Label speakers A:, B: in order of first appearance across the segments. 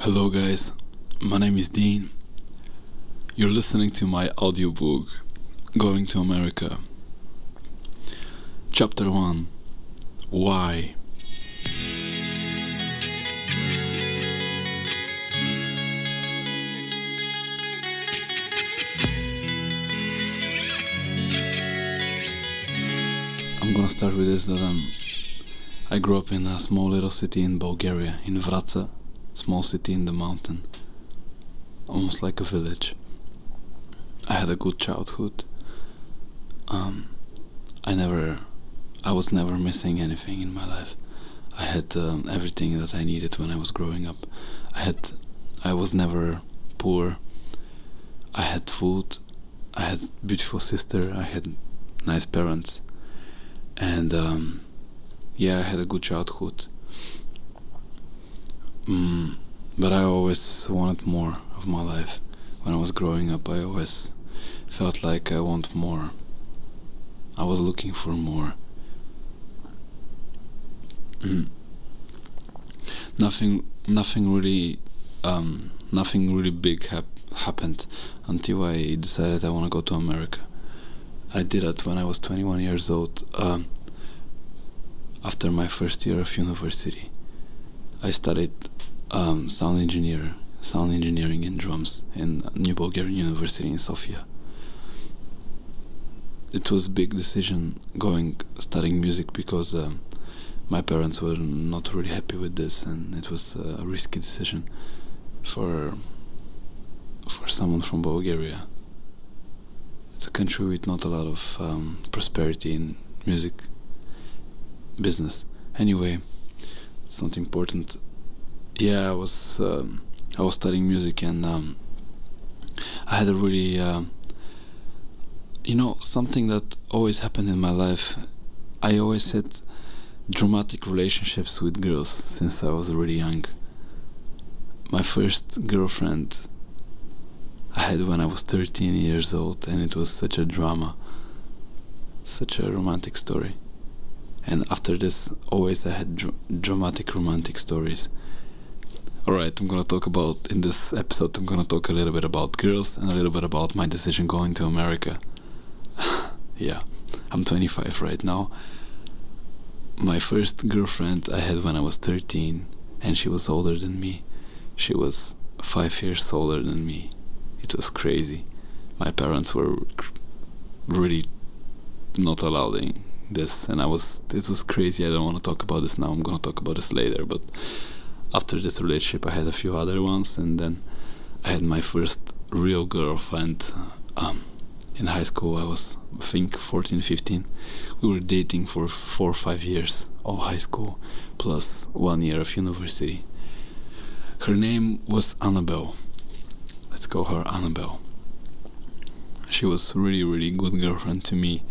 A: Hello guys, my name is Dean. You're listening to my audiobook, Going to America. Chapter 1, Why? I'm gonna start with this, that I grew up in a small little city in Bulgaria, in Vratsa, small city in the mountain, almost like a village. I had a good childhood. I was never missing anything in my life. I had everything that I needed when I was growing up. I was never poor. I had food. I had beautiful sister. I had nice parents, and I had a good childhood. But I always wanted more of my life. When I was growing up, I always felt like I want more. I was looking for more. Nothing really big happened until I decided I want to go to America. I did it when I was 21 years old, after my first year of university. I studied sound engineering and drums in New Bulgarian University in Sofia. It was a big decision studying music because my parents were not really happy with this, and it was a risky decision for someone from Bulgaria. It's a country with not a lot of prosperity in music business. Anyway, it's not important. I was studying music, and I had a really something that always happened in my life. I always had dramatic relationships with girls since I was really young. My first girlfriend I had when I was 13 years old, and it was such a drama, such a romantic story. And after this, always I had dramatic romantic stories. Alright, in this episode, I'm gonna talk a little bit about girls and a little bit about my decision going to America. I'm 25 right now. My first girlfriend I had when I was 13, and she was older than me. She was 5 years older than me. It was crazy. My parents were really not allowing this, and it was crazy. I don't want to talk about this now. I'm gonna talk about this later, but after this relationship I had a few other ones, and then I had my first real girlfriend in high school. I was, I think, 14, 15. We were dating for 4 or 5 years, all high school, plus 1 year of university. Her name was Annabelle. Let's call her Annabelle. She was really, really good girlfriend to me,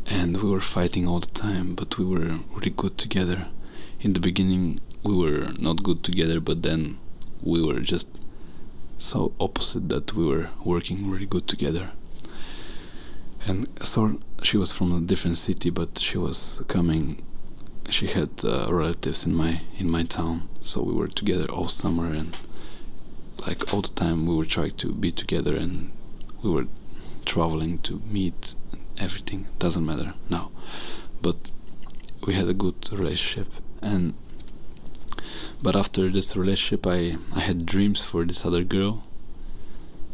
A: and we were fighting all the time, but we were really good together. In the beginning we were not good together, but then we were just so opposite that we were working really good together. And so she was from a different city, but she had relatives in my town, so we were together all summer, and like all the time we were trying to be together, and we were traveling to meet, and everything doesn't matter now, but we had a good relationship. But after this relationship, I had dreams for this other girl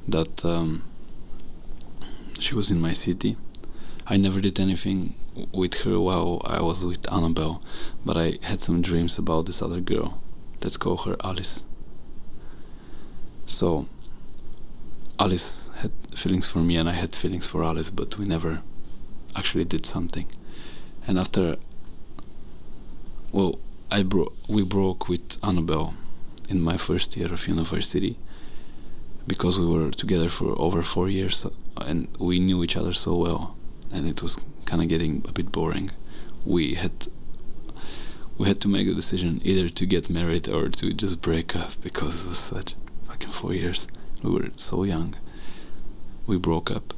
A: that she was in my city. I never did anything with her while I was with Annabelle, but I had some dreams about this other girl. Let's call her Alice. So Alice had feelings for me, and I had feelings for Alice, but we never actually did something. And after, we broke with Annabelle in my first year of university, because we were together for over 4 years, and we knew each other so well, and it was kind of getting a bit boring. We had to make a decision, either to get married or to just break up, because it was such fucking 4 years. We were so young. We broke up,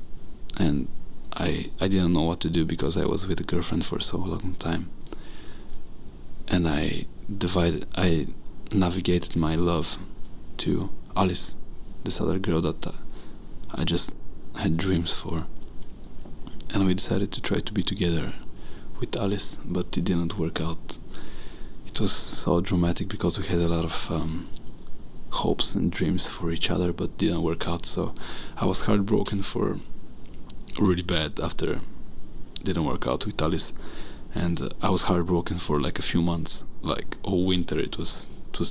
A: and I didn't know what to do, because I was with a girlfriend for so long time, and I navigated my love to Alice, this other girl that I just had dreams for. And we decided to try to be together with Alice, but it didn't work out. It was so dramatic because we had a lot of hopes and dreams for each other, but didn't work out. So I was heartbroken for really bad after it didn't work out with Alice, and I was heartbroken for like a few months, like all winter. It was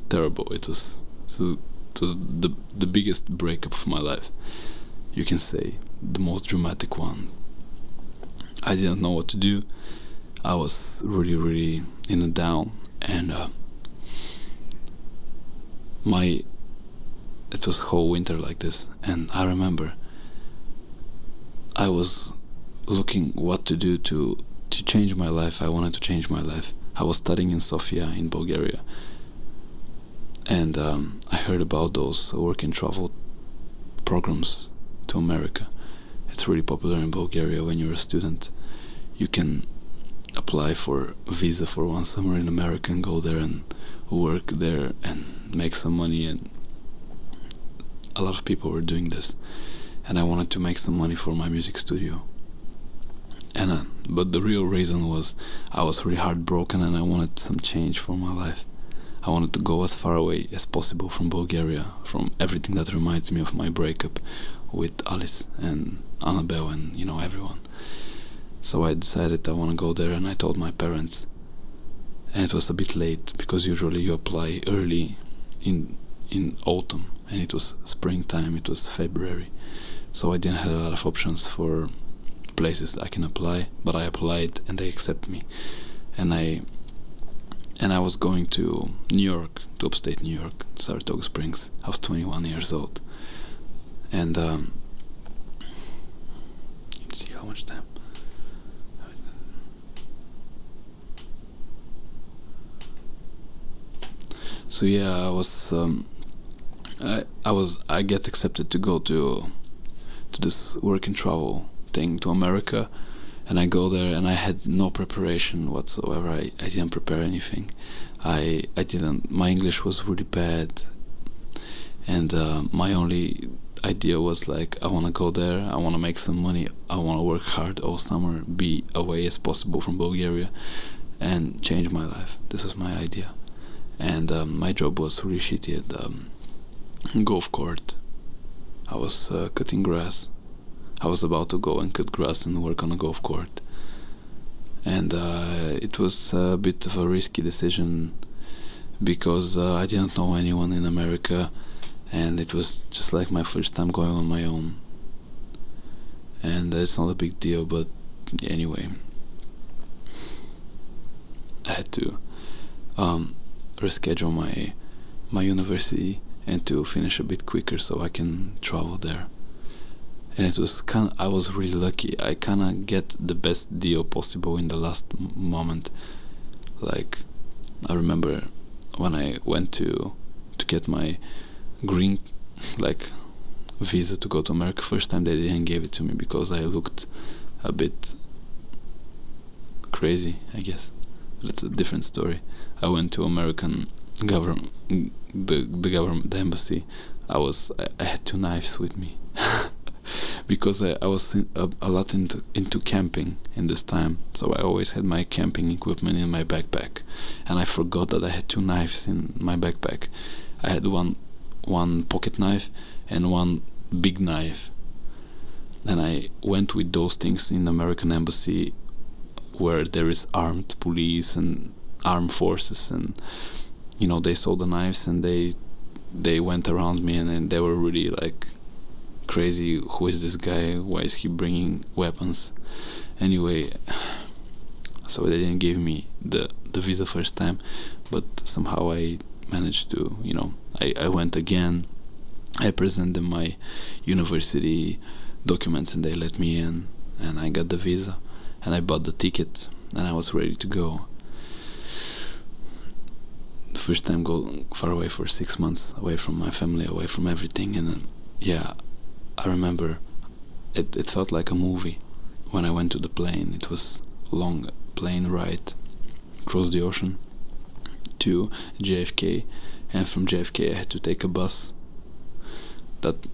A: terrible. It was the biggest breakup of my life, you can say, the most dramatic one. I didn't know what to do. I was really in a down, and it was whole winter like this. And I remember I was looking what to do to change my life. I wanted to change my life. I was studying in Sofia in Bulgaria, and I heard about those work and travel programs to America. It's really popular in Bulgaria. When you're a student, you can apply for a visa for one summer in America and go there and work there and make some money. And a lot of people were doing this, and I wanted to make some money for my music studio. And but the real reason was I was really heartbroken, and I wanted some change for my life. I wanted to go as far away as possible from Bulgaria, from everything that reminds me of my breakup with Alice and Annabelle and everyone. So I decided I want to go there, and I told my parents. And it was a bit late, because usually you apply early in autumn, and it was springtime, it was February. So I didn't have a lot of options for places I can apply, but I applied and they accept me. And I was going to New York, to upstate New York, Saratoga Springs. I was 21 years old. And let's see how much time. So yeah, I get accepted to go to this work and travel thing to America, and I go there, and I had no preparation whatsoever. I didn't prepare anything. I didn't. My English was really bad, and my only idea was like, I want to go there, I want to make some money, I want to work hard all summer, be away as possible from Bulgaria, and change my life. This was my idea. And my job was really shitty at golf court. I was cutting grass. I was about to go and cut grass and work on a golf court. And it was a bit of a risky decision, because I didn't know anyone in America, and it was just like my first time going on my own. And it's not a big deal, but anyway, I had to reschedule my university and to finish a bit quicker so I can travel there. And it was I was really lucky. I kinda get the best deal possible in the last moment. Like, I remember when I went to get my green visa to go to America first time, they didn't give it to me because I looked a bit crazy, I guess. But it's a different story. I went to American government, the embassy. I had 2 knives with me. Because I was a lot into camping in this time, so I always had my camping equipment in my backpack, and I forgot that I had 2 knives in my backpack. I had one pocket knife and one big knife, and I went with those things in the American embassy, where there is armed police and armed forces, and they saw the knives, and they went around me, and they were really like, crazy, who is this guy, why is he bringing weapons? Anyway, so they didn't give me the visa first time, but somehow I managed to, I went again. I presented them my university documents, and they let me in, and I got the visa, and I bought the ticket, and I was ready to go. The first time going far away for 6 months, away from my family, away from everything. And yeah, I remember it felt like a movie when I went to the plane. It was a long plane ride across the ocean to JFK, and from JFK I had to take a bus that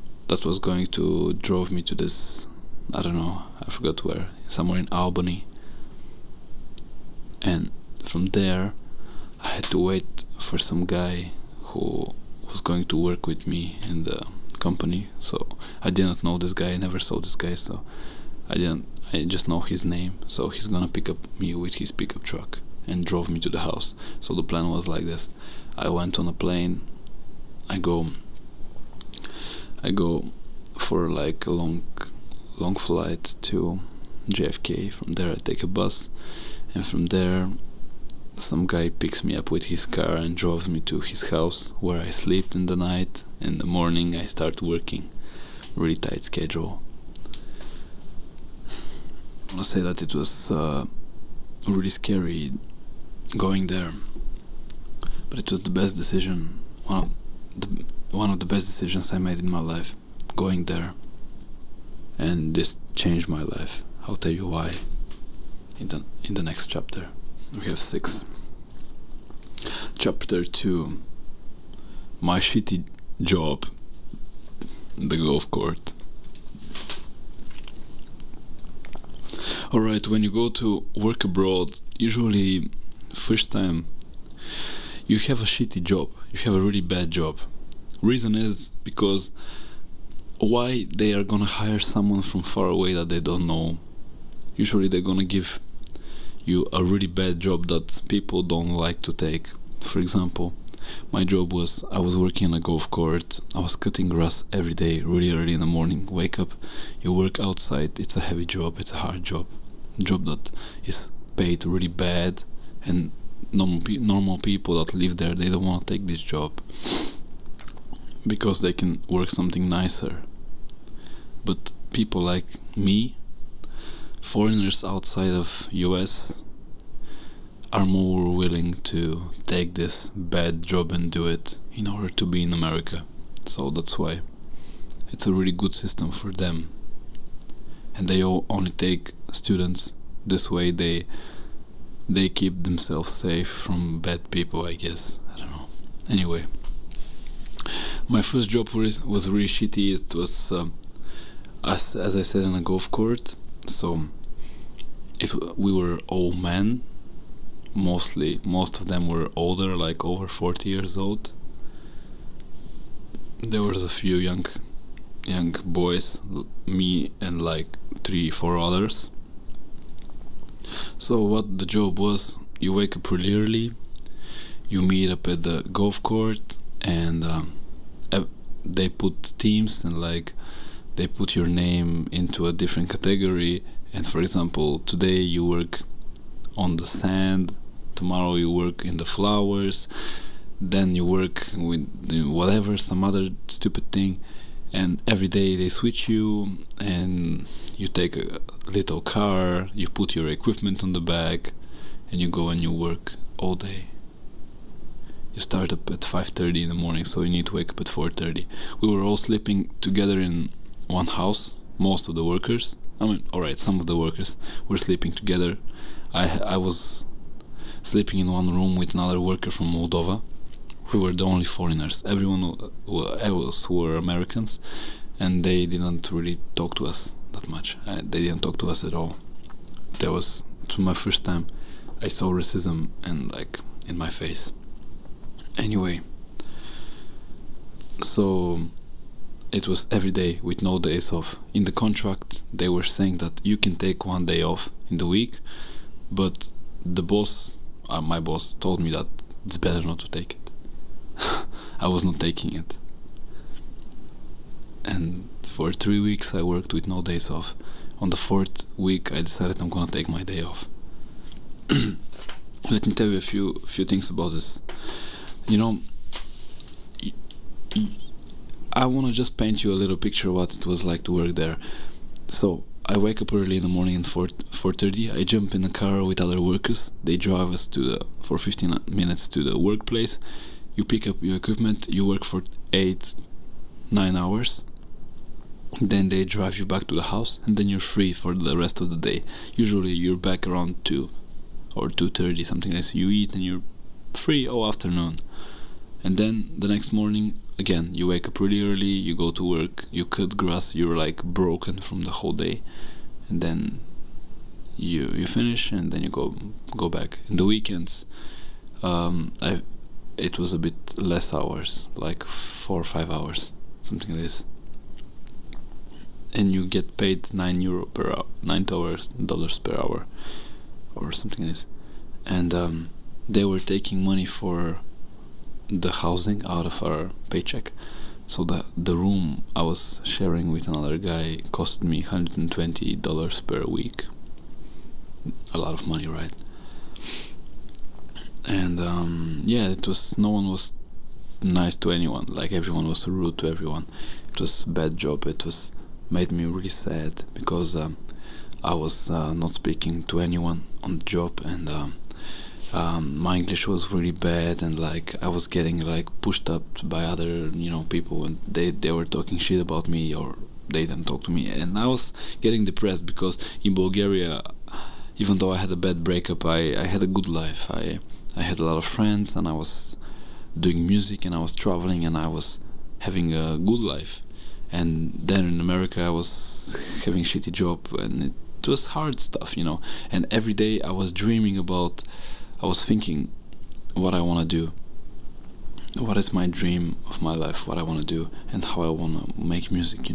A: was going to drove me to this, I don't know, I forgot where, somewhere in Albany. And from there I had to wait for some guy who was going to work with me in the company. So I didn't know this guy, I never saw this guy, so I just know his name. So he's gonna pick up me with his pickup truck and drove me to the house. So the plan was like this: I went on a plane, I go for like a long flight to JFK. From there I take a bus, and from there some guy picks me up with his car and drives me to his house, where I sleep in the night. In the morning I start working. Really tight schedule. I want to say that it was really scary going there, but it was the best decision, one of the best decisions I made in my life, going there. And this changed my life. I'll tell you why in the next chapter. We have 6. Chapter 2: My shitty job, the golf court. Alright, when you go to work abroad, usually first time you have a shitty job, you have a really bad job. Reason is because why they are gonna hire someone from far away that they don't know. Usually they're gonna give you a really bad job that people don't like to take. For example, my job was, I was working on a golf court. I was cutting grass every day, really early in the morning. Wake up, you work outside. It's a heavy job, it's a hard job that is paid really bad, and normal people that live there, they don't want to take this job because they can work something nicer. But people like me, foreigners outside of US, are more willing to take this bad job and do it in order to be in America. So that's why it's a really good system for them, and they only take students. This way they keep themselves safe from bad people, I guess. I don't know. Anyway, my first job was really shitty. It was as I said, in a golf court. So we were all men. Most of them were older, like over 40 years old. There was a few young boys, me and like 3-4 others. So what the job was, you wake up really early, you meet up at the golf court, and they put teams, and like they put your name into a different category. And for example, today you work on the sand, tomorrow you work in the flowers, then you work with whatever, some other stupid thing, and every day they switch you, and you take a little car, you put your equipment on the back, and you go and you work all day. You start up at 5:30 in the morning, so you need to wake up at 4:30. We were all sleeping together in one house, most of the workers. I mean, alright, some of the workers were sleeping together. I was sleeping in one room with another worker from Moldova. We were the only foreigners. Everyone else were Americans, and they didn't really talk to us that much. They didn't talk to us at all. That was my first time I saw racism and like in my face. Anyway, so it was every day with no days off. In the contract they were saying that you can take 1 day off in the week, but the boss, my boss, told me that it's better not to take it. I was not taking it, and for 3 weeks I worked with no days off. On the 4th week I decided I'm gonna take my day off. Let me tell you a few things about this. You know, I want to just paint you a little picture of what it was like to work there. So I wake up early in the morning at 4:30. I jump in the car with other workers. They drive us for 15 minutes to the workplace. You pick up your equipment. You work for 8-9 hours. Then they drive you back to the house, and then you're free for the rest of the day. Usually you're back around 2 or 2:30, something like that. You eat and you're free all afternoon. And then the next morning, again, you wake up really early, you go to work, you cut grass, you're like broken from the whole day, and then you finish, and then you go back. In the weekends, it was a bit less hours, like 4 or 5 hours, something like this. And you get paid €9 per hour, $9 per hour, or something like this. And they were taking money for the housing out of our paycheck. So the room I was sharing with another guy cost me $120 per week. A lot of money, right? And it was, no one was nice to anyone. Like, everyone was rude to everyone. It was a bad job. It was made me really sad because I was not speaking to anyone on the job, and my English was really bad, and like I was getting like pushed up by other people, and they were talking shit about me, or they didn't talk to me, and I was getting depressed because in Bulgaria, even though I had a bad breakup, I had a good life. I had a lot of friends, and I was doing music, and I was traveling, and I was having a good life. And then in America, I was having a shitty job, and it was hard stuff, And every day I was I was thinking what I want to do. What is my dream of my life, what I want to do, and how I want to make music,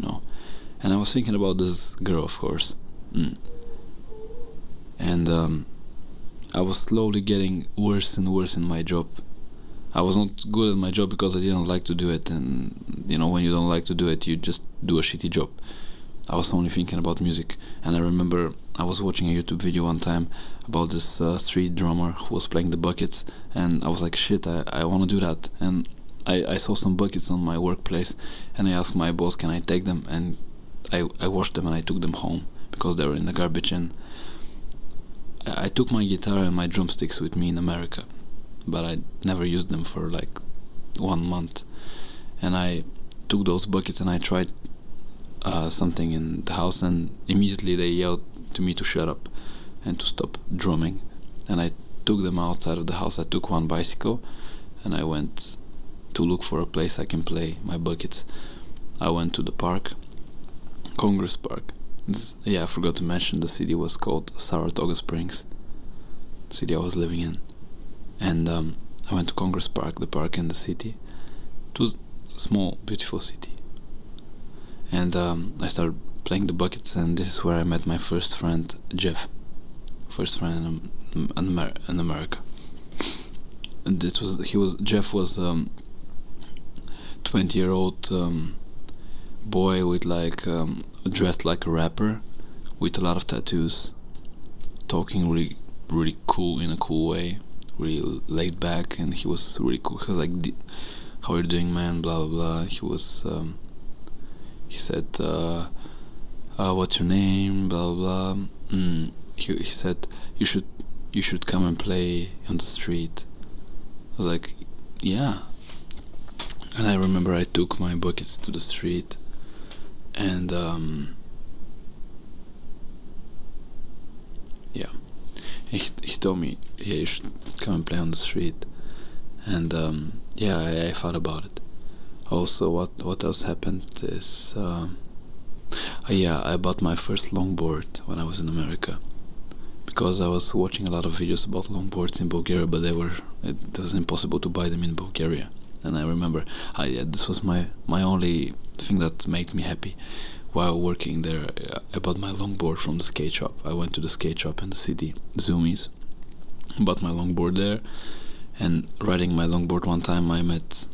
A: And I was thinking about this girl, of course. And I was slowly getting worse and worse in my job. I was not good at my job because I didn't like to do it, and when you don't like to do it, you just do a shitty job. I was only thinking about music, and I remember I was watching a YouTube video one time about this street drummer who was playing the buckets, and I was like, shit, I want to do that. And I saw some buckets on my workplace, and I asked my boss, can I take them? And I washed them and I took them home because they were in the garbage. And I took my guitar and my drumsticks with me in America, but I never used them for like 1 month. And I took those buckets and I tried something in the house, and immediately they yelled to me to shut up and to stop drumming. And I took them outside of the house. I took one bicycle and I went to look for a place I can play my buckets. I went to the park, Congress Park. I forgot to mention the city was called Saratoga Springs, the city I was living in. And I went to Congress Park, the park in the city. It was a small, beautiful city. And I started playing the buckets, and this is where I met my first friend, Jeff. First friend in America. And Jeff was 20-year-old boy with dressed like a rapper, with a lot of tattoos, talking really, really cool in a cool way, really laid back, and he was really cool. He was like, "How are you doing, man?" Blah blah blah. He said, "What's your name?" Blah blah blah. He said, "You should come and play on the street." I was like, "Yeah." And I remember I took my buckets to the street, and he told me, "Yeah, you should come and play on the street." And I thought about it. Also, what else happened is I bought my first longboard when I was in America, because I was watching a lot of videos about longboards in Bulgaria, but it was impossible to buy them in Bulgaria. And I remember this was my only thing that made me happy. While working there, I bought my longboard from the skate shop. I went to the skate shop in the city, Zoomies, bought my longboard there, and riding my longboard one time I met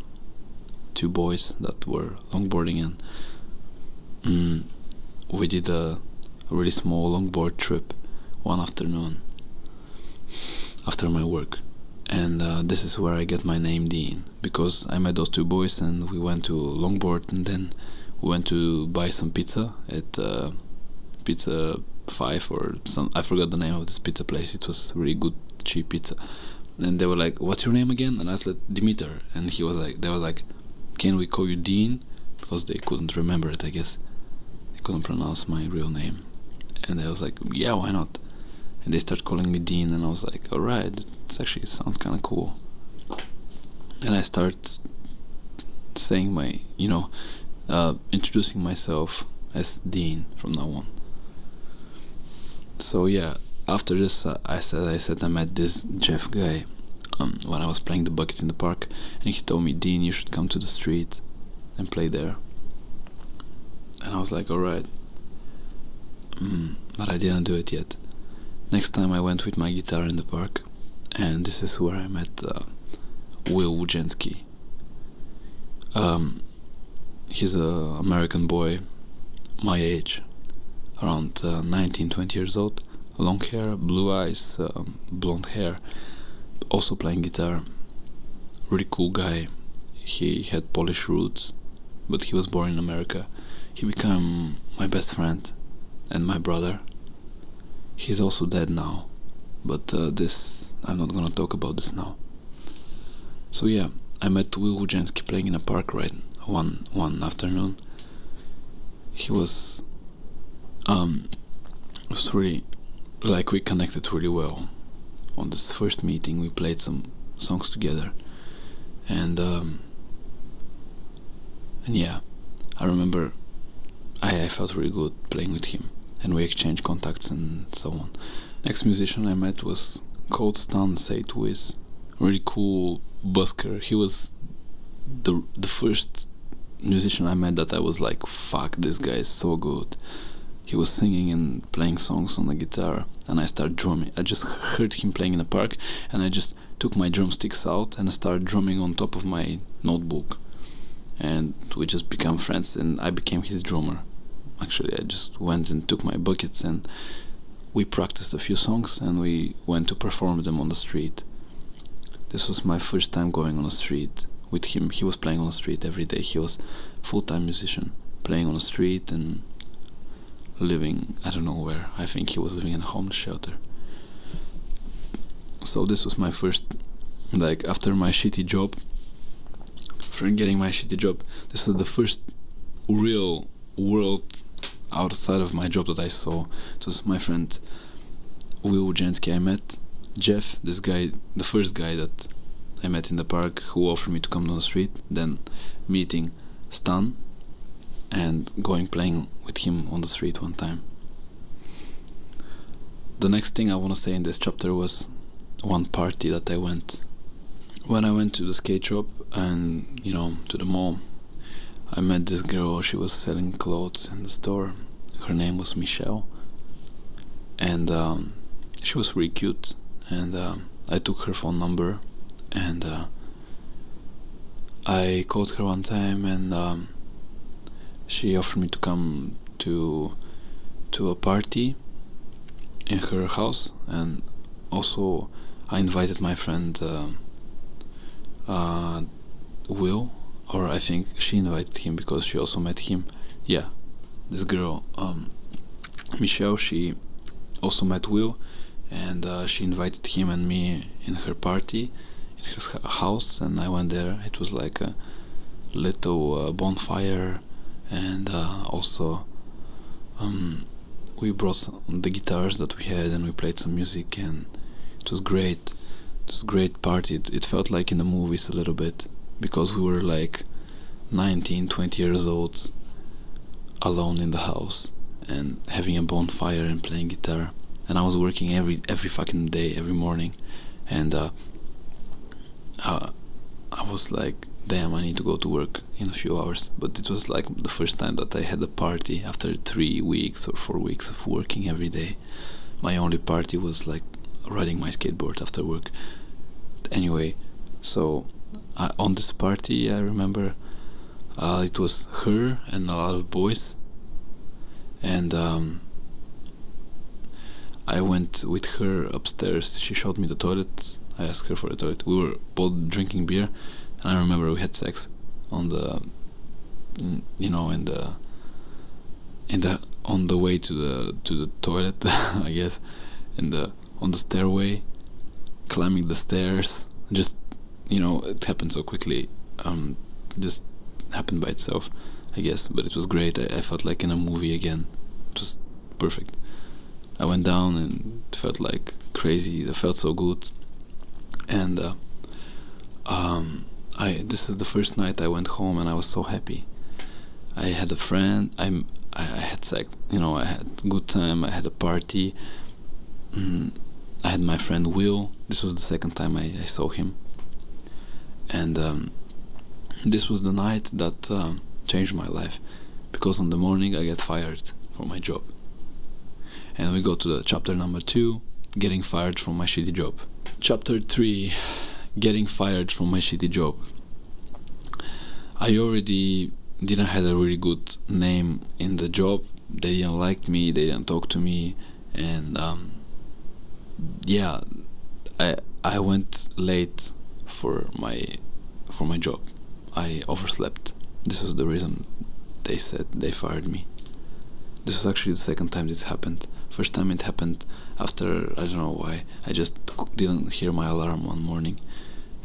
A: 2 boys that were longboarding, and we did a really small longboard trip one afternoon after my work. And this is where I get my name Dean, because I met those 2 boys and we went to longboard, and then we went to buy some pizza at Pizza 5 or some, I forgot the name of this pizza place. It was really good, cheap pizza. And they were like, "What's your name again?" And I said, "Dimitar." And they were like, "Can we call you Dean?" Because they couldn't remember it, I guess. They couldn't pronounce my real name. And I was like, "Yeah, why not?" And they started calling me Dean, and I was like, "Alright, it actually sounds kind of cool." and I start saying introducing myself as Dean from now on. So yeah, after this, I said I met this Jeff guy when I was playing the buckets in the park, and he told me, Dean, you should come to the street and play there. And I was like, alright. But I didn't do it yet. Next time I went with my guitar in the park, and this is where I met Will Wojenski. He's an American boy, my age, around 19, 20 years old, long hair, blue eyes, blonde hair, also playing guitar. Really cool guy. He had Polish roots, but he was born in America. He became my best friend and my brother. He's also dead now, but I'm not gonna talk about this now. So yeah, I met Will Wojenski playing in a park one afternoon. He was really, like, we connected really well. On this first meeting we played some songs together, and yeah, I remember I felt really good playing with him, and we exchanged contacts and so on. Next musician I met was called Stan Said Wiz, really cool busker. He was the first musician I met that I was like, fuck, this guy is so good. He was singing and playing songs on the guitar, and I started drumming. I just heard him playing in the park, and I just took my drumsticks out and I started drumming on top of my notebook, and we just became friends, and I became his drummer. Actually, I just went and took my buckets and we practiced a few songs, and we went to perform them on the street. This was my first time going on the street with him. He was playing on the street every day. He was full-time musician, playing on the street and living, I don't know where. I think he was living in a homeless shelter. So this was my first, like, after my shitty job, getting my shitty job, this was the first real world outside of my job that I saw. It was my friend Will Wojenski. I met Jeff, this guy, the first guy that I met in the park, who offered me to come down the street, then meeting Stan and going playing with him on the street one time. The next thing I want to say in this chapter was one party that I went. When I went to the skate shop and, to the mall, I met this girl. She was selling clothes in the store. Her name was Michelle, and she was really cute, and I took her phone number, and I called her one time, and she offered me to come to a party in her house, and also I invited my friend Will, or I think she invited him because she also met him. Yeah, this girl, Michelle, she also met Will, and she invited him and me in her party in his house, and I went there. It was like a little bonfire, and also we brought the guitars that we had, and we played some music, and it was great. It was a great party. It felt like in the movies a little bit, because we were like 19, 20 years old, alone in the house and having a bonfire and playing guitar. And I was working every fucking day, every morning, and I was like, damn, I need to go to work in a few hours. But it was like the first time that I had a party after 3 weeks or 4 weeks of working every day. My only party was like riding my skateboard after work. Anyway, so on this party, I remember it was her and a lot of boys, and I went with her upstairs. She showed me the toilet. I asked her for the toilet. We were both drinking beer, and I remember we had sex on the, on the way to the toilet, I guess, on the stairway, climbing the stairs. Just, it happened so quickly. Just happened by itself, I guess. But it was great. I felt like in a movie again. It was perfect. I went down and it felt like crazy. It felt so good. And this is the first night I went home and I was so happy. I had a friend. I had sex. I had good time. I had a party. I had my friend Will. This was the second time I saw him, and this was the night that changed my life, because on the morning I get fired from my job, and we go to the chapter number 2, getting fired from my shitty job. Chapter 3, getting fired from my shitty job. I already didn't have a really good name in the job. They didn't like me, they didn't talk to me, and I went late for my job. I overslept. This was the reason they said they fired me. This was actually the second time this happened. First time it happened after, I don't know why, I just didn't hear my alarm one morning,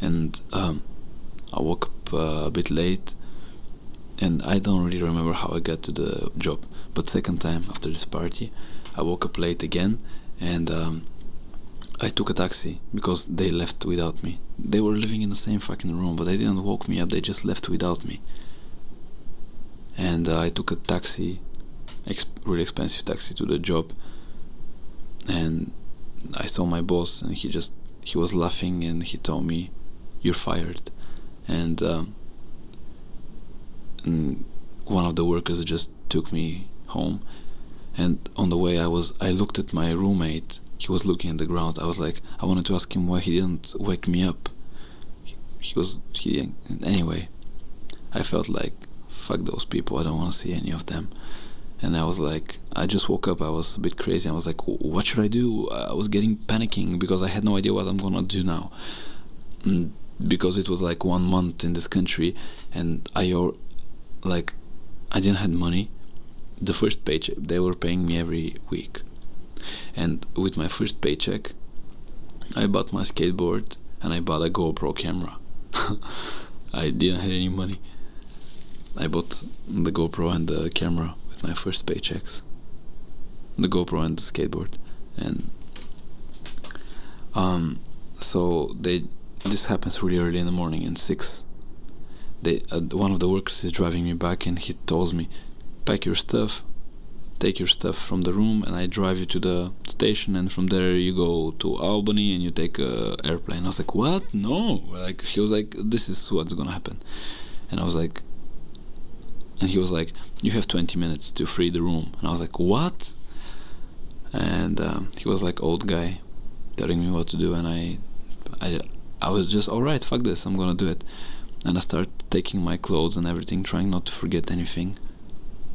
A: and I woke up a bit late, and I don't really remember how I got to the job. But second time after this party, I woke up late again, and I took a taxi because they left without me. They were living in the same fucking room, but they didn't woke me up, they just left without me. And I took a taxi, really expensive taxi, to the job, and I saw my boss, and he was laughing, and he told me, "You're fired." And one of the workers just took me home, and on the way I looked at my roommate. He was looking at the ground. I was like, I wanted to ask him why he didn't wake me up. Anyway, I felt like, fuck those people, I don't want to see any of them. And I was like, I just woke up, I was a bit crazy. I was like, what should I do? I was getting panicking because I had no idea what I'm gonna do now. Because it was like 1 month in this country, and I didn't have money. The first paycheck, they were paying me every week, and with my first paycheck I bought my skateboard and I bought a GoPro camera. I didn't have any money. I bought the GoPro and the camera with my first paychecks, the GoPro and the skateboard. And so this happens really early in the morning, in 6. One of the workers is driving me back, and he tells me, pack your stuff, take your stuff from the room, and I drive you to the station, and from there you go to Albany and you take a airplane. I was like, what? No. He was like, this is what's gonna happen. And I was like, and he was like, you have 20 minutes to free the room. And I was like, what? And he was like, old guy telling me what to do, and I was just, alright, fuck this, I'm gonna do it. And I started taking my clothes and everything, trying not to forget anything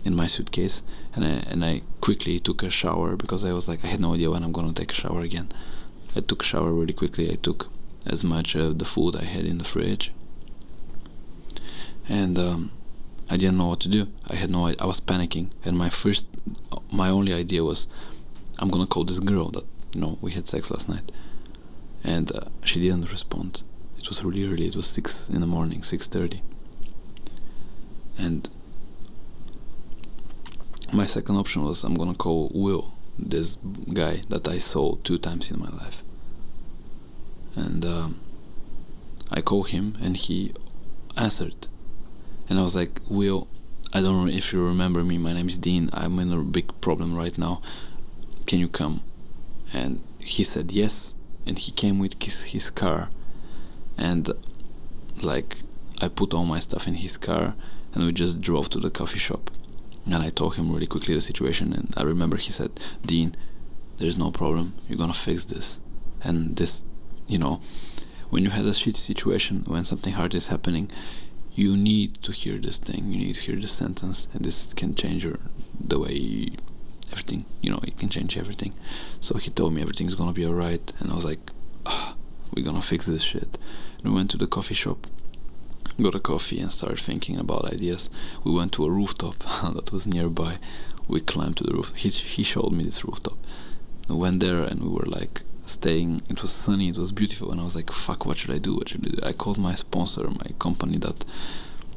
A: in my suitcase, and I quickly took a shower, because I was like, I had no idea when I'm gonna take a shower again. I took a shower really quickly. I took as much of the food I had in the fridge, and I didn't know what to do. I was panicking, and my only idea was, I'm gonna call this girl that, we had sex last night. And she didn't respond. It was really early. It was 6 in the morning, 6:30. And my second option was, I'm gonna call Will, this guy that I saw 2 times in my life. And I called him, and he answered. And I was like, Will, I don't know if you remember me. My name is Dean. I'm in a big problem right now. Can you come? And he said yes. And he came with his car, and I put all my stuff in his car, and we just drove to the coffee shop. And I told him really quickly the situation, and I remember he said, Dean, there's no problem, you're gonna fix this. And this, when you had a shitty situation, when something hard is happening, you need to hear this thing, you need to hear this sentence, and this can change the way everything, it can change everything. So he told me everything's gonna be alright, and I was like, we're gonna fix this shit. And we went to the coffee shop, got a coffee, and started thinking about ideas. We went to a rooftop that was nearby. We climbed to the roof. He showed me this rooftop. We went there, and we were staying. It was sunny, it was beautiful, and I was like, fuck, what should I do? I called my sponsor, my company that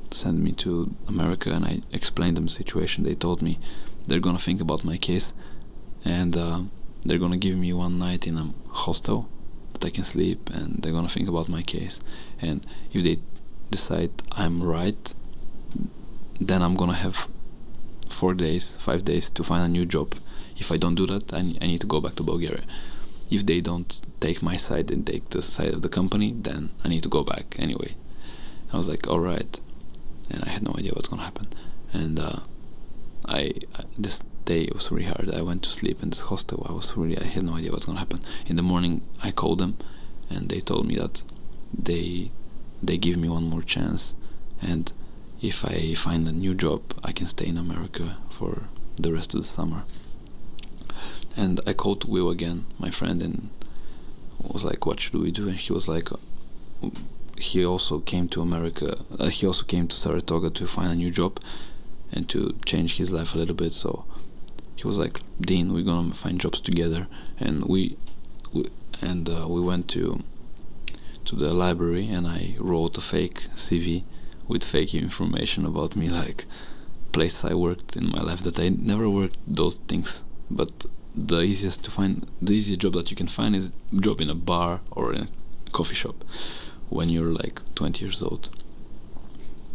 A: sent me to America, and I explained them the situation. They told me they're gonna think about my case, and they're gonna give me 1 night in a hostel that I can sleep, and they're gonna think about my case. And if decide I'm right, then I'm gonna have 5 days to find a new job. If I don't do that, I need to go back to Bulgaria. If they don't take my side and take the side of the company, then I need to go back anyway. I was like, alright. And I had no idea what's gonna happen. And this day it was really hard. I went to sleep in this hostel. I had no idea what's gonna happen. In the morning I called them and they told me that they give me one more chance, and if I find a new job I can stay in America for the rest of the summer. And I called Will again, my friend, and was like, what should we do? And he was like, he also came to America, he also came to Saratoga to find a new job and to change his life a little bit. So he was like, Dean, we're gonna find jobs together. And we went to the library, and I wrote a fake CV with fake information about me, like places I worked in my life that I never worked those things. But the easiest job that you can find is a job in a bar or in a coffee shop when you're like 20 years old.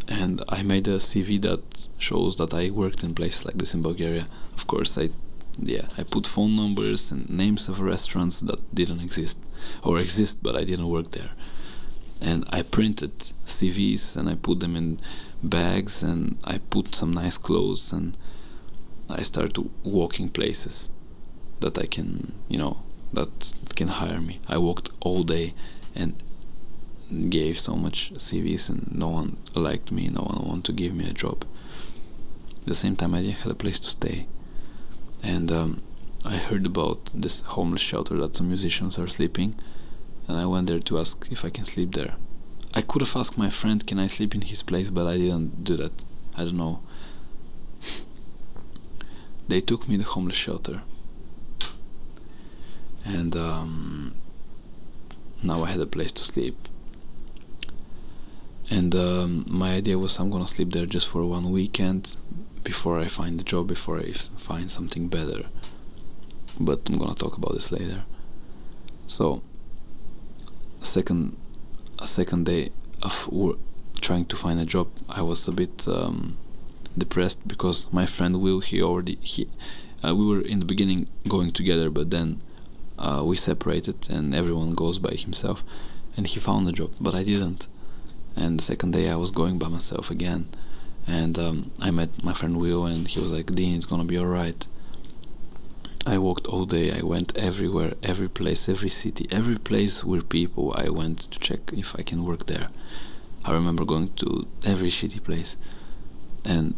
A: And I made a CV that shows that I worked in places like this in Bulgaria. Of course, I put phone numbers and names of restaurants that didn't exist, or exist but I didn't work there. And I printed CVs and I put them in bags, and I put some nice clothes, and I started walking places that I can, that can hire me. I walked all day and gave so much CVs, and no one liked me, no one wanted to give me a job. At the same time, I didn't have a place to stay. And I heard about this homeless shelter that some musicians are sleeping, and I went there to ask if I can sleep there. I could have asked my friend, can I sleep in his place, but I didn't do that. I don't know. They took me to the homeless shelter, and now I had a place to sleep. And my idea was I'm gonna sleep there just for 1 weekend before I find a job, before I find something better. But I'm gonna talk about this later. So a second day of trying to find a job, I was a bit depressed because my friend Will, we were in the beginning going together, but then we separated and everyone goes by himself, and he found a job, but I didn't. And the second day I was going by myself again, and I met my friend Will, and he was like, Dean, it's gonna be alright. I walked all day, I went everywhere, every place, every city, every place with people. I went to check if I can work there. I remember going to every shitty place, and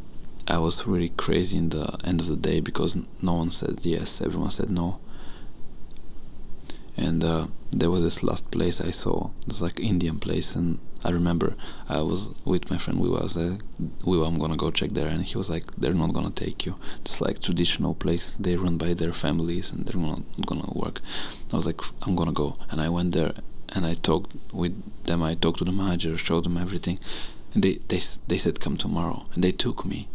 A: I was really crazy in the end of the day because no one said yes, everyone said no. And there was this last place I saw. It was like Indian place, and I remember I was with my friend Will. I was like, Will, I'm gonna go check there, and he was like, they're not gonna take you. It's like traditional place. They run by their families, and they're not gonna work. I was like, I'm gonna go, and I went there, and I talked with them. I talked to the manager, showed them everything, and they said come tomorrow, and they took me.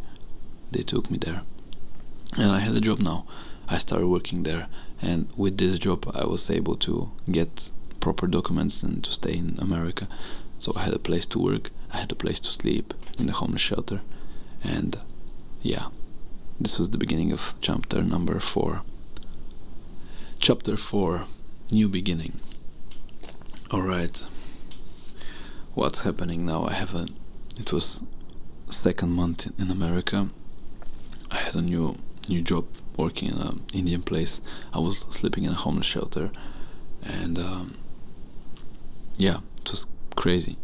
A: They took me there, and I had a job now. I started working there, and with this job I was able to get proper documents and to stay in America. So I had a place to work, I had a place to sleep in the homeless shelter, and yeah, this was the beginning of chapter number 4. Chapter 4, New Beginning. Alright, what's happening now? It was second month in America. I had a new job working in an Indian place. I was sleeping in a homeless shelter, and yeah, it was crazy.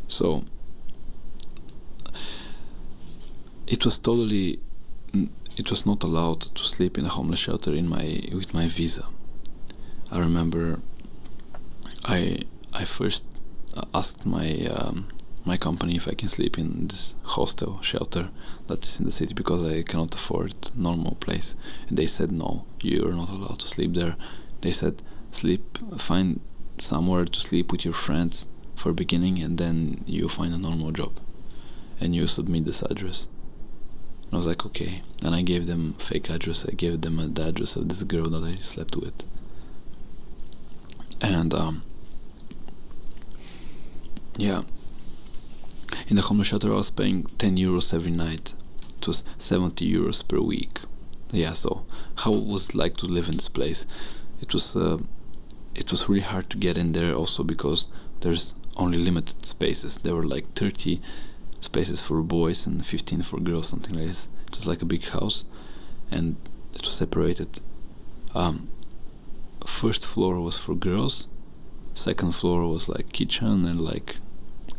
A: So it was not allowed to sleep in a homeless shelter with my visa. I remember I first asked my company if I can sleep in this hostel shelter that is in the city because I cannot afford normal place, and they said no, you are not allowed to sleep there. They said find somewhere to sleep with your friends for beginning, and then you find a normal job and you submit this address. And I was like, okay. And I gave them fake address. I gave them the address of this girl that I slept with, and yeah, In the homeless shelter I was paying 10 euros every night. It was 70 euros per week. Yeah, so how was it like to live in this place? It was really hard to get in there, also because there's only limited spaces. There were like 30 spaces for boys and 15 for girls, something like this. It was like a big house, and it was separated. First floor was for girls, second floor was like kitchen and like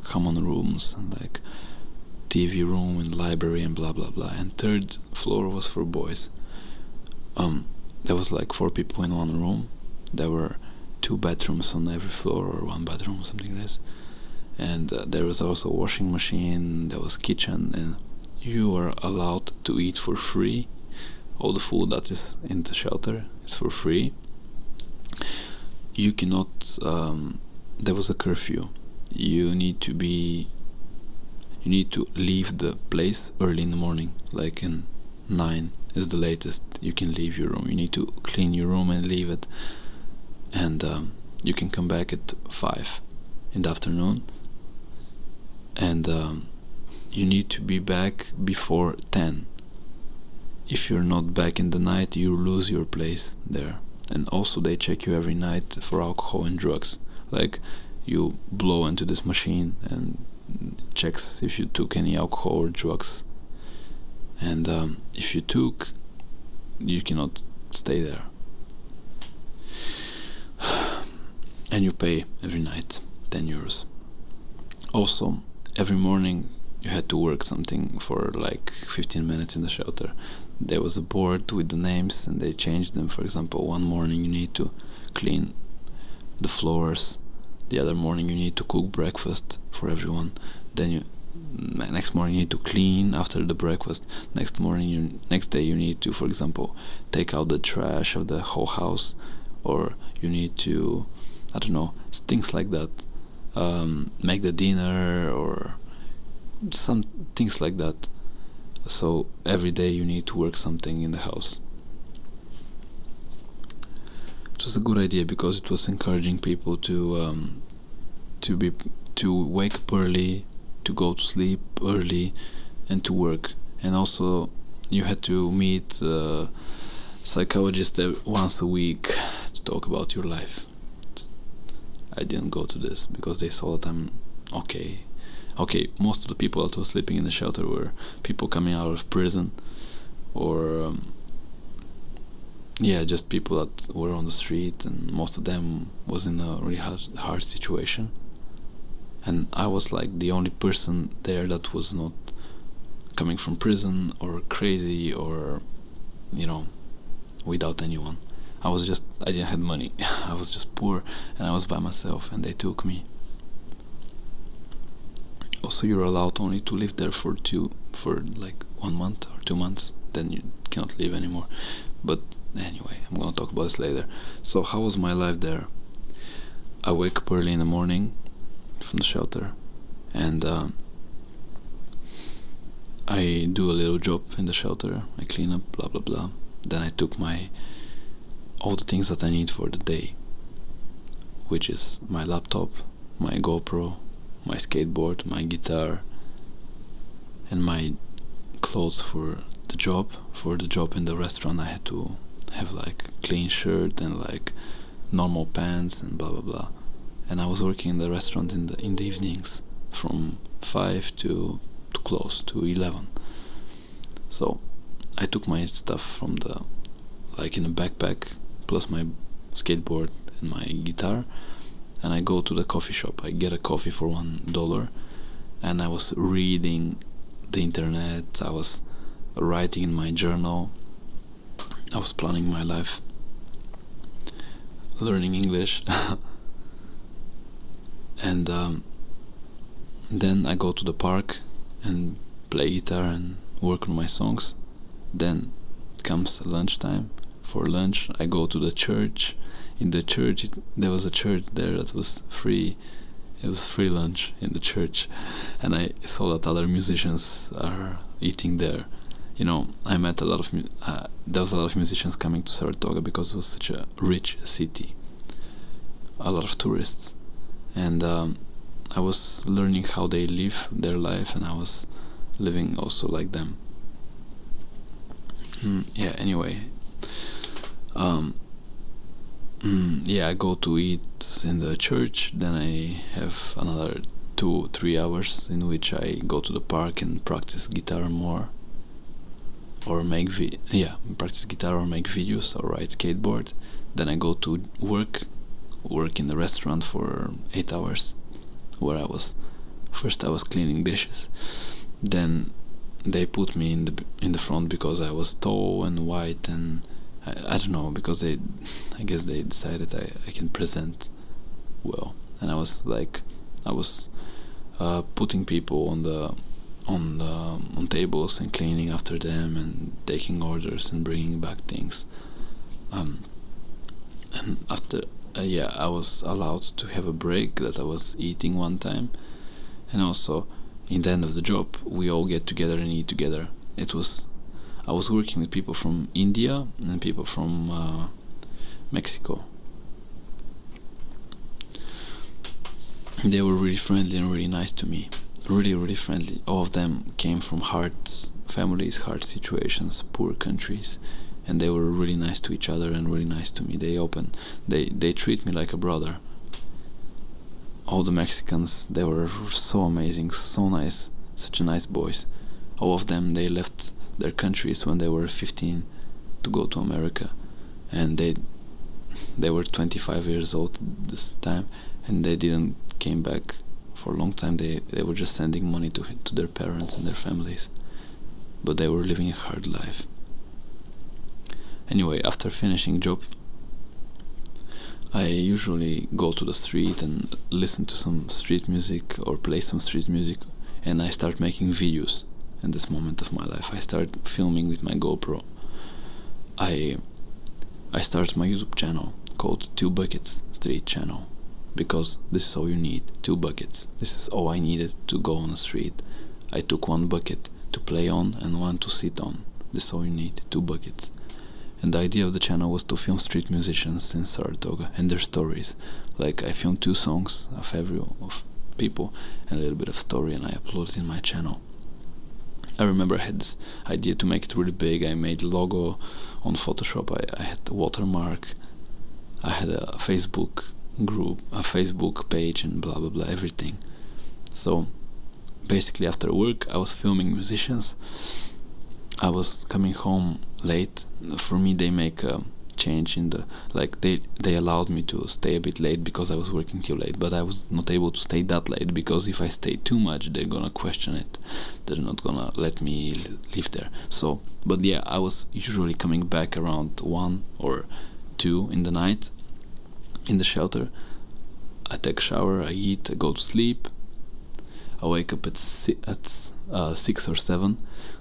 A: common rooms and like TV room and library and blah blah blah, and third floor was for boys. There was like 4 people in one room. There were 2 bedrooms on every floor, or 1 bedroom, something like this. And there was also a washing machine, there was kitchen, and you were allowed to eat for free. All the food that is in the shelter is for free. You cannot, there was a curfew. You need to leave the place early in the morning, like in 9 is the latest you can leave your room. You need to clean your room and leave it, and you can come back at 5 in the afternoon, and you need to be back before 10. If you're not back in the night, you lose your place there. And also they check you every night for alcohol and drugs. Like, you blow into this machine and checks if you took any alcohol or drugs, and if you took, you cannot stay there. And you pay every night 10 euros. Also, every morning you had to work something for like 15 minutes in the shelter. There was a board with the names, and they changed them. For example, one morning you need to clean the floors, the other morning you need to cook breakfast for everyone, then next morning you need to clean after the breakfast, next day you need to, for example, take out the trash of the whole house, or you need to, I don't know, things like that, make the dinner or some things like that. So every day you need to work something in the house. It was a good idea because it was encouraging people to wake up early, to go to sleep early, and to work. And also you had to meet a psychologist once a week to talk about your life. I didn't go to this because they saw that I'm okay. Most of the people that were sleeping in the shelter were people coming out of prison, or just people that were on the street, and most of them was in a really hard situation. And I was like the only person there that was not coming from prison or crazy or, without anyone. I didn't have money. I was just poor, and I was by myself, and they took me. Also, you're allowed only to live there for like 1 month or 2 months, then you cannot leave anymore. But anyway, I'm gonna talk about this later. So how was my life there? I wake up early in the morning from the shelter, and I do a little job in the shelter. I clean up, blah blah blah. Then I took all the things that I need for the day, which is my laptop, my GoPro, my skateboard, my guitar, and my clothes for the job. For the job in the restaurant, I had to have like clean shirt and like normal pants and blah blah blah. And I was working in the restaurant in the evenings from 5 to close to 11. So I took my stuff from in a backpack, plus my skateboard and my guitar, and I go to the coffee shop. I get a coffee for $1, and I was reading the internet. I was writing in my journal. I was planning my life, learning English. And then I go to the park and play guitar and work on my songs. Then comes lunchtime. For lunch I go to the church. In the church, there was a church there that was free. It was free lunch in the church, and I saw that other musicians are eating there. I met there was a lot of musicians coming to Saratoga because it was such a rich city, a lot of tourists. And I was learning how they live their life, and I was living also like them. Anyway, I go to eat in the church, then I have another 2-3 hours in which I go to the park and practice guitar more, or practice guitar or make videos or ride skateboard. Then I go to work in the restaurant for 8 hours, where I was cleaning dishes. Then they put me in the front because I was tall and white, and I don't know, because I guess they decided I can present well. And I was putting people on tables and cleaning after them and taking orders and bringing back things. And after I was allowed to have a break that I was eating one time, and also in the end of the job we all get together and eat together. I was working with people from India and people from Mexico. They were really friendly and really nice to me. Really, really friendly. All of them came from hard families, hard situations, poor countries, and they were really nice to each other and really nice to me. They treat me like a brother. All the Mexicans, they were so amazing, so nice, such a nice boys. All of them, they left their countries when they were 15 to go to America, and they were 25 years old this time, and they didn't came back for a long time. They were just sending money to their parents and their families, but they were living a hard life. Anyway, after finishing job, I usually go to the street and listen to some street music or play some street music, and I start making videos. In this moment of my life, I start filming with my GoPro. I start my YouTube channel called 2 Buckets Street Channel, because this is all you need, 2 buckets. This is all I needed to go on the street. I took 1 bucket to play on and 1 to sit on. This is all you need, 2 buckets. And the idea of the channel was to film street musicians in Saratoga and their stories. Like, I filmed 2 songs of people and a little bit of story, and I uploaded it in my channel. I remember I had this idea to make it really big. I made a logo on Photoshop. I had the watermark. I had a Facebook group, a Facebook page, and blah blah blah, everything. So basically after work I was filming musicians. I was coming home late. For me, they make a change in the, like, they allowed me to stay a bit late because I was working till late, but I was not able to stay that late, because if I stay too much they're gonna question it. They're not gonna let me live there. So, but yeah, I was usually coming back around 1 or 2 in the night in the shelter. I take a shower, I eat, I go to sleep. I wake up at 6 or 7.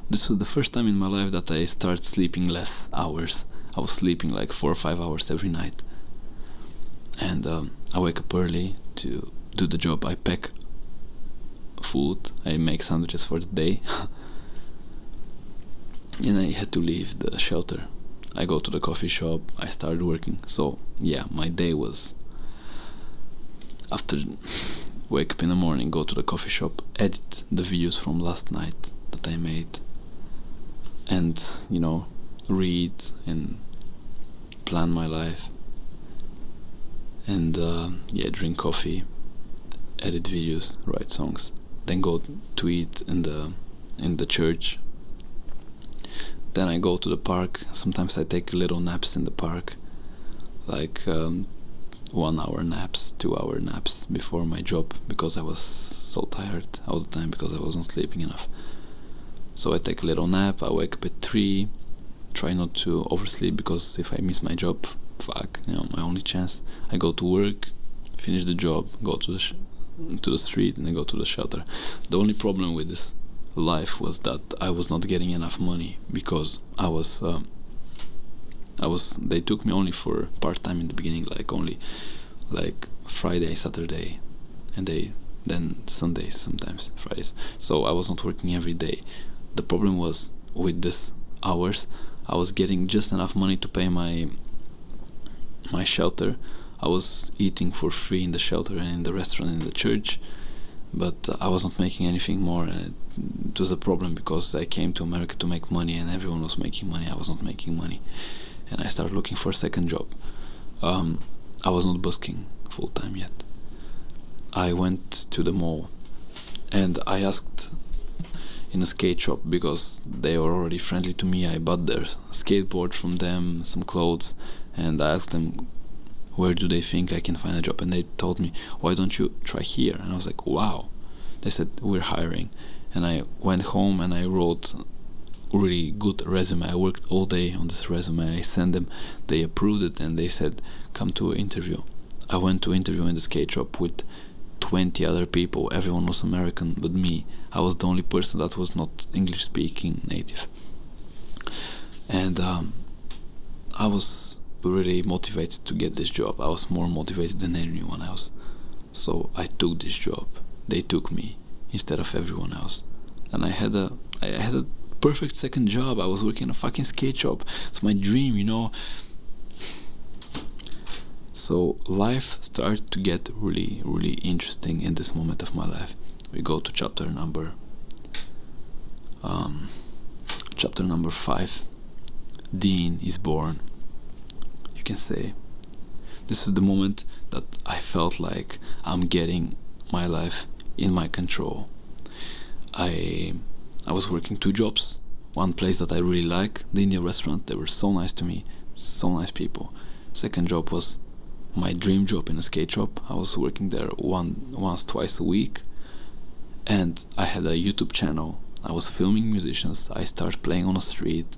A: This was the first time in my life that I started sleeping less hours. I was sleeping like 4 or 5 hours every night. And I wake up early to do the job. I pack food, I make sandwiches for the day. And I had to leave the shelter. I go to the coffee shop, I started working. So yeah, my day was, after wake up in the morning, go to the coffee shop, edit the videos from last night that I made, and read and plan my life, and drink coffee, edit videos, write songs, then go to eat in the church. Then I go to the park. Sometimes I take little naps in the park, like 1 hour naps, 2 hour naps before my job, because I was so tired all the time because I wasn't sleeping enough. So I take a little nap. I wake up at 3, try not to oversleep, because if I miss my job, my only chance. I go to work, finish the job, go to the street, and then go to the shelter. The only problem with this life was that I was not getting enough money, because they took me only for part-time in the beginning, only Friday, Saturday, and then Sundays, sometimes Fridays. So I was not working every day. The problem was, with this hours, I was getting just enough money to pay my shelter. I was eating for free in the shelter and in the restaurant in the church, but I was not making anything more, and it was a problem because I came to America to make money, and everyone was making money. I was not making money, and I started looking for a second job. I was not busking full time yet. I went to the mall, and I asked in a skate shop because they were already friendly to me. I bought their skateboard from them, some clothes, and I asked them, where do they think I can find a job? And they told me, why don't you try here? And I was like, wow. They said, we're hiring. And I went home and I wrote a really good resume. I worked all day on this resume. I sent them, they approved it, and they said, come to an interview. I went to interview in the skate shop with 20 other people. Everyone was American but me. I was the only person that was not English speaking native. And I was really motivated to get this job. I was more motivated than anyone else. So I took this job. They took me instead of everyone else. And I had a perfect second job. I was working in a fucking skate shop. It's my dream, you know. So life started to get really, really interesting in this moment of my life. We go to chapter number 5. Dean is born. You can say this is the moment that I felt like I'm getting my life in my control. I was working 2 jobs. One place that I really like, the Indian restaurant. They were so nice to me, so nice people. Second job was my dream job in a skate shop. I was working there twice a week, and I had a YouTube channel. I was filming musicians. I started playing on the street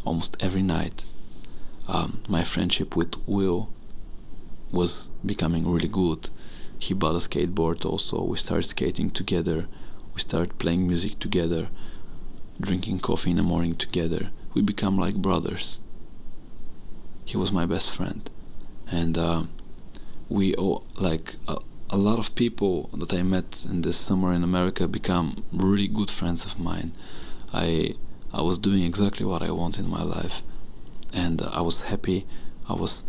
A: almost every night. My friendship with Will was becoming really good. He bought a skateboard also. We started skating together. We started playing music together, drinking coffee in the morning together. We become like brothers. He was my best friend. And we all, like a lot of people that I met in this summer in America, become really good friends of mine. I was doing exactly what I wanted in my life, and I was happy. I was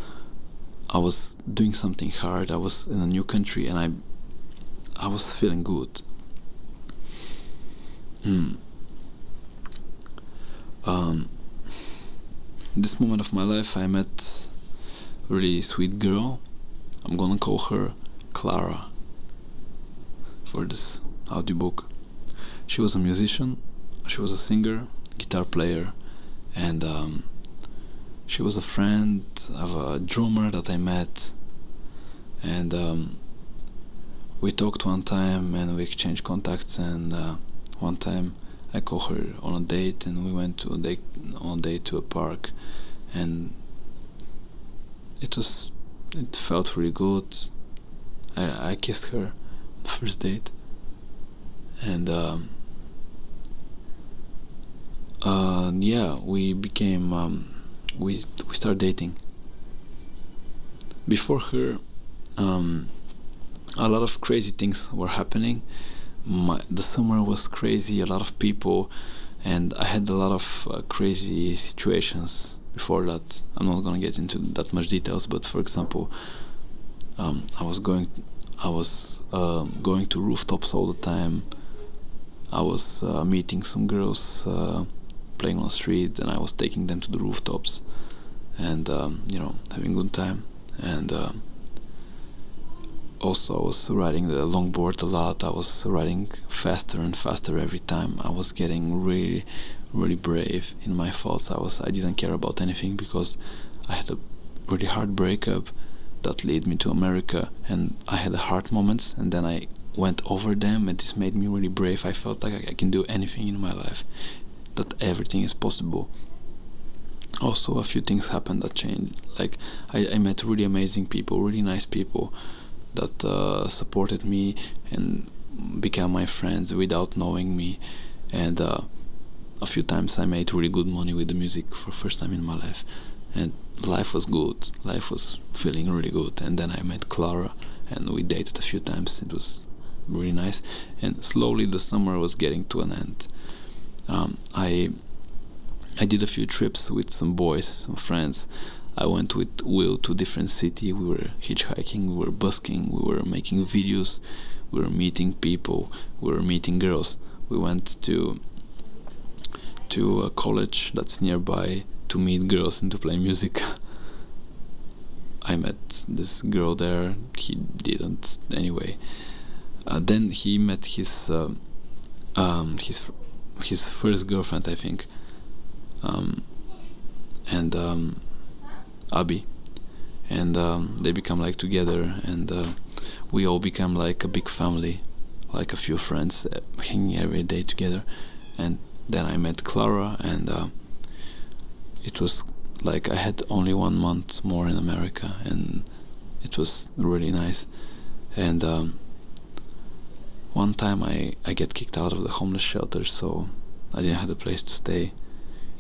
A: doing something hard. I was in a new country, and I was feeling good. This moment of my life, I met a really sweet girl. I'm gonna call her Clara for this audiobook. She was a musician. She was a singer, guitar player, and she was a friend of a drummer that I met, and we talked one time and we exchanged contacts, and one time I called her on a date, and we went on a date to a park, and it felt really good. I kissed her on the first date, and yeah, we became we started dating. Before her, a lot of crazy things were happening. The summer was crazy, a lot of people, and I had a lot of crazy situations before that. I'm not gonna get into that much details, but for example, I was going to rooftops all the time. I was meeting some girls playing on the street, and I was taking them to the rooftops, and having a good time. And also I was riding the longboard a lot. I was riding faster and faster every time. I was getting really, really brave in my thoughts. I didn't care about anything because I had a really hard breakup that led me to America, and I had hard moments, and then I went over them, and this made me really brave. I felt like I can do anything in my life, that everything is possible. Also, a few things happened that changed. Like I met really amazing people, really nice people that supported me and became my friends without knowing me. And a few times I made really good money with the music for the first time in my life, and life was good. Life was feeling really good. And then I met Clara, and we dated a few times. It was really nice, and slowly the summer was getting to an end. I did a few trips with some boys, some friends. I went with Will to different city. We were hitchhiking, we were busking, we were making videos, We were meeting people. We were meeting girls. We went to a college that's nearby to meet girls and to play music. I met this girl there. He didn't anyway. Then he met his first girlfriend, I think, and Abby, and they become like together, and we all become like a big family, like a few friends hanging every day together. And then I met Clara, and it was like I had only 1 month more in America, and it was really nice. And one time I get kicked out of the homeless shelter, so I didn't have a place to stay.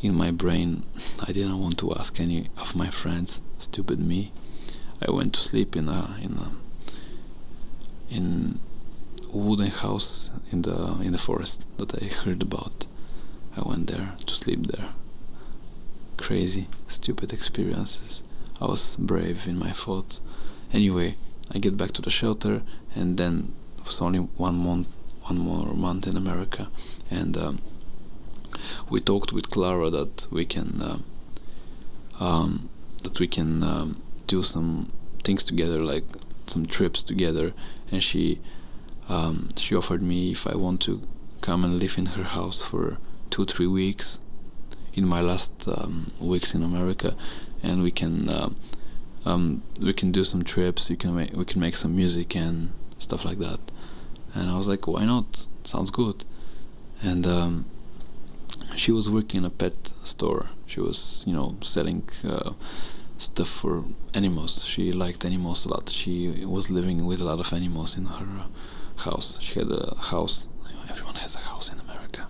A: In my brain, I didn't want to ask any of my friends. Stupid me. I went to sleep in a wooden house in the forest that I heard about. I went there to sleep there. Crazy, stupid experiences. I was brave in my thoughts. Anyway, I get back to the shelter, and then it was only one more month in America, and we talked with Clara that we can do some things together, like some trips together, and she offered me if I want to come and live in her house for 2-3 weeks in my last weeks in America, and we can do some trips. We can make some music and stuff like that. And I was like, why not? Sounds good. And she was working in a pet store. She was, selling stuff for animals. She liked animals a lot. She was living with a lot of animals in her house. She had a house. Everyone has a house in America.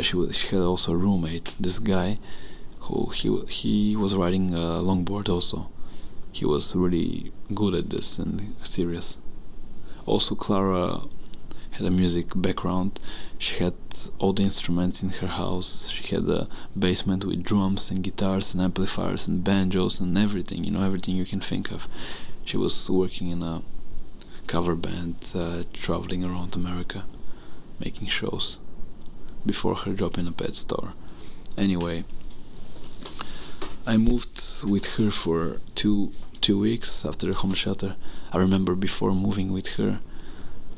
A: She had also a roommate. This guy, who he was riding a longboard also. He was really good at this and serious. Also, Clara had a music background. She had all the instruments in her house. She had a basement with drums and guitars and amplifiers and banjos and everything, everything you can think of. She was working in a cover band, traveling around America, making shows before her job in a pet store. Anyway, I moved with her for two weeks after the homeless shelter. I remember before moving with her,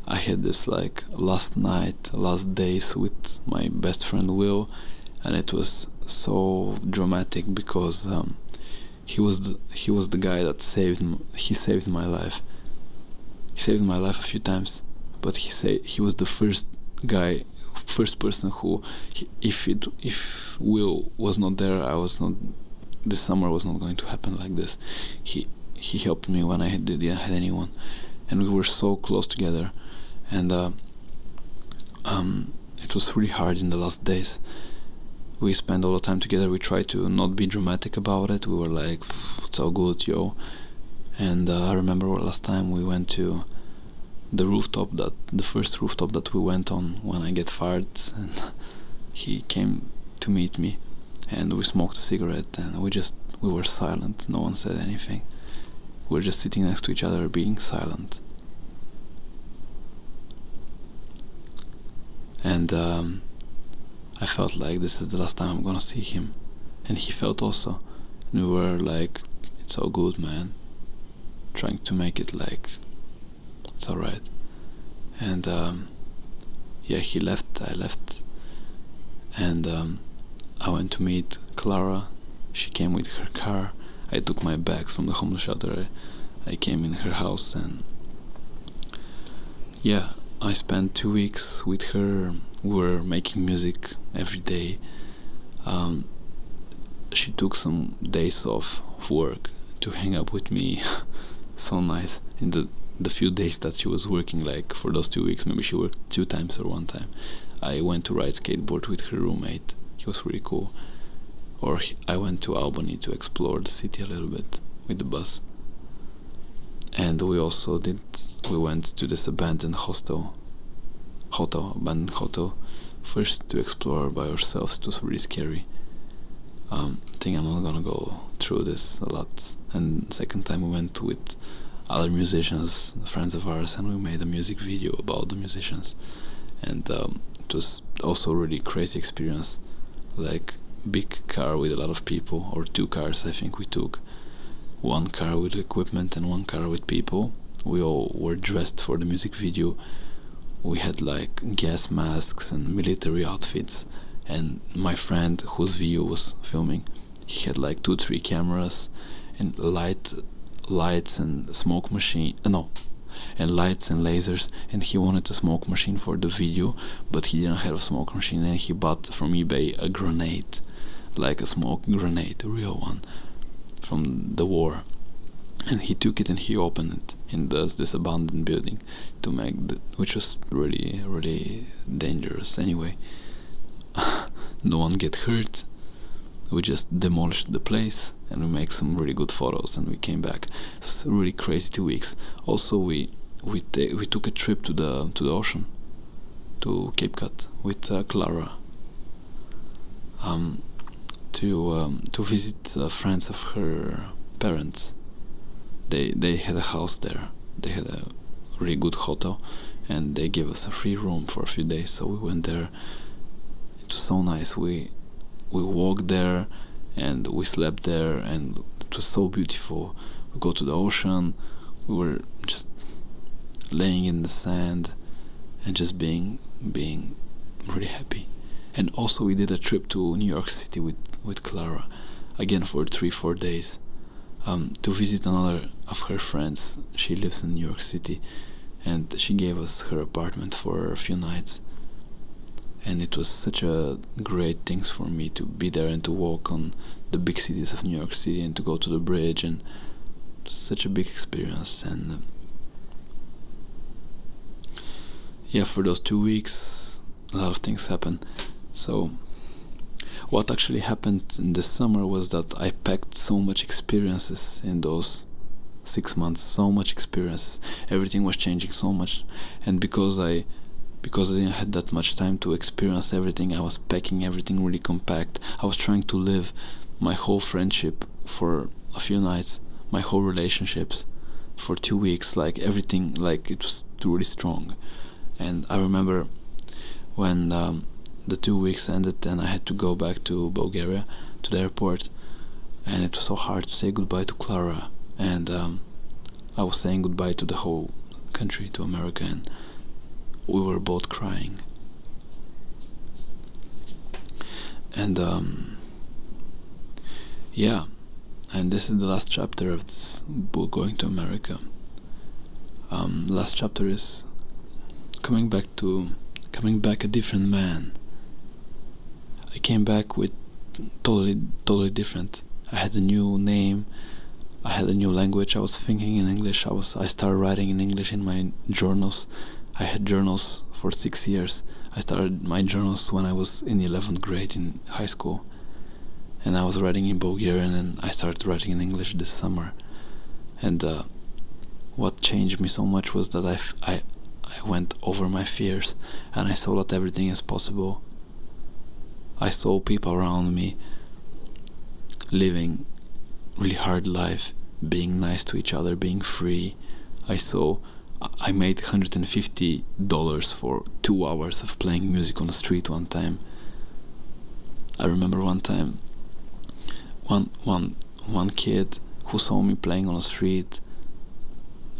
A: I had this like last days with my best friend Will, and it was so dramatic because he was the guy that saved my life. He saved my life a few times, but he was the first person who, if Will was not there, this summer was not going to happen like this. He helped me when I didn't have anyone, and we were so close together, and it was really hard in the last days. We spent all the time together. We tried to not be dramatic about it. We were like, it's all good, yo. And I remember last time we went to the first rooftop that we went on when I get fired, and he came to meet me, and we smoked a cigarette, and we were silent. No one said anything. We were just sitting next to each other, being silent. And I felt like this is the last time I'm gonna see him, and he felt also. And we were like, it's all good, man. Trying to make it like it's alright. And he left, I left, and I went to meet Clara. She came with her car. I took my bags from the homeless shelter. I came in her house, and I spent 2 weeks with her. We were making music every day. She took some days off work to hang out with me. So nice. In the few days that she was working, like for those 2 weeks, maybe she worked 2 times or 1 time, I went to ride skateboard with her roommate. He was really cool. Or I went to Albany to explore the city a little bit with the bus. And we went to this abandoned hotel, first to explore by ourselves. It was really scary. I think I'm not gonna go through this a lot. And second time we went with other musicians, friends of ours, and we made a music video about the musicians. And it was also a really crazy experience, like big car with a lot of people, or 2 cars I think we took. 1 car with equipment and 1 car with people. We all were dressed for the music video. We had like gas masks and military outfits, and my friend whose video was filming, he had like 2-3 cameras and lights and smoke machine, and lights and lasers, and he wanted a smoke machine for the video, but he didn't have a smoke machine, and he bought from eBay a grenade, like a smoke grenade, a real one from the war. And he took it and he opened it in this abandoned building to make which was really, really dangerous. Anyway, no one get hurt. We just demolished the place and we make some really good photos and we came back. It was a really crazy 2 weeks. Also, we took a trip to the ocean, to Cape Cod with Clara, to visit friends of her parents. They had a house there. They had a really good hotel, and they gave us a free room for a few days. So we went there. It was so nice. We walked there, and we slept there, and it was so beautiful. We go to the ocean. We were just laying in the sand, and just being really happy. And also we did a trip to New York City with Clara, again for 3-4 days. To visit another of her friends. She lives in New York City, and she gave us her apartment for a few nights, and it was such a great thing for me to be there and to walk on the big cities of New York City and to go to the bridge, and such a big experience. And yeah, for those 2 weeks a lot of things happened. So what actually happened in the summer was that I packed so much experiences in those 6 months, so much experiences. Everything was changing so much, and because I didn't have that much time to experience everything, I was packing everything really compact. I was trying to live my whole friendship for a few nights, my whole relationships for 2 weeks, like everything, like it was really strong. And I remember when the 2 weeks ended and I had to go back to Bulgaria, to the airport, and it was so hard to say goodbye to Clara, and I was saying goodbye to the whole country, to America, and we were both crying. And yeah, and this is the last chapter of this book, Going to America. Last chapter is coming back a different man. I came back with totally different. I had a new name, I had a new language. I was thinking in English. I started writing in English in my journals. I had journals for 6 years. I started my journals when I was in 11th grade in high school, and I was writing in Bulgarian, and I started writing in English this summer. And what changed me so much was that I went over my fears, and I saw that everything is possible. I saw people around me living really hard life, being nice to each other, being free. I made $150 for 2 hours of playing music on the street one time. I remember one time, one kid who saw me playing on the street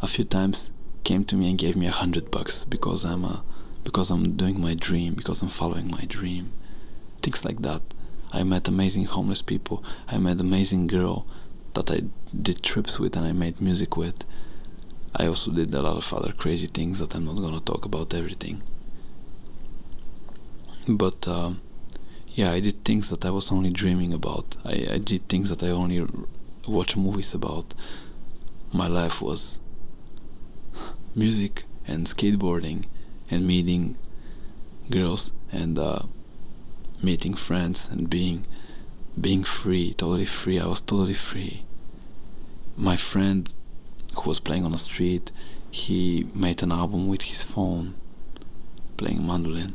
A: a few times came to me and gave me $100 because I'm doing my dream, because I'm following my dream. Things like that. I met amazing homeless people. I met amazing girl that I did trips with and I made music with. I also did a lot of other crazy things that I'm not gonna talk about everything. But yeah, I did things that I was only dreaming about. I did things that I only watch movies about. My life was music and skateboarding and meeting girls and meeting friends and being free, totally free. I was totally free. My friend who was playing on the street, he made an album with his phone, playing mandolin,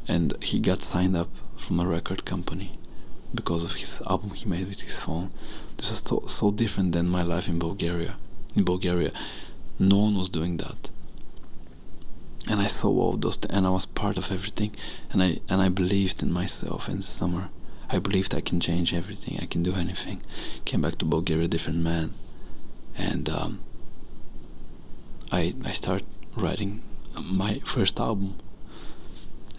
A: and he got signed up from a record company because of his album he made with his phone. This was so different than my life in Bulgaria. in Bulgaria. No one was doing that. And I saw all of those, and I was part of everything. And I believed in myself in the summer. I believed I can change everything. I can do anything. Came back to Bulgaria a different man. And I started writing my first album.